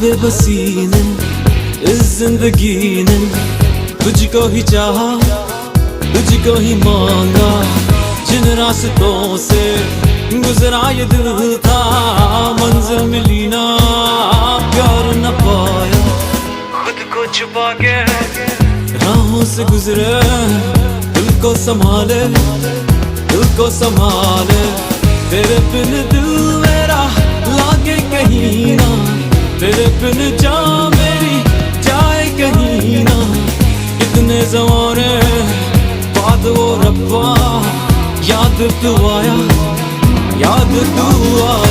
बेबसी ने इस जिंदगी ने तुझको ही चाहा, तुझको ही मांगा। जिन रास्तों से गुजरा ये दिल था, मंजिल मिली ना, प्यार न पाया। खुद को छुपा के राहों से गुजरे, दिल को संभाले, दिल को संभाले। तेरे बिन दिल मेरा लागे कहीं ना, तेरे बिन जान मेरी जाए कहीं ना। कितने ज़माने बाद वो रब्बा याद तू आया, याद तू आया।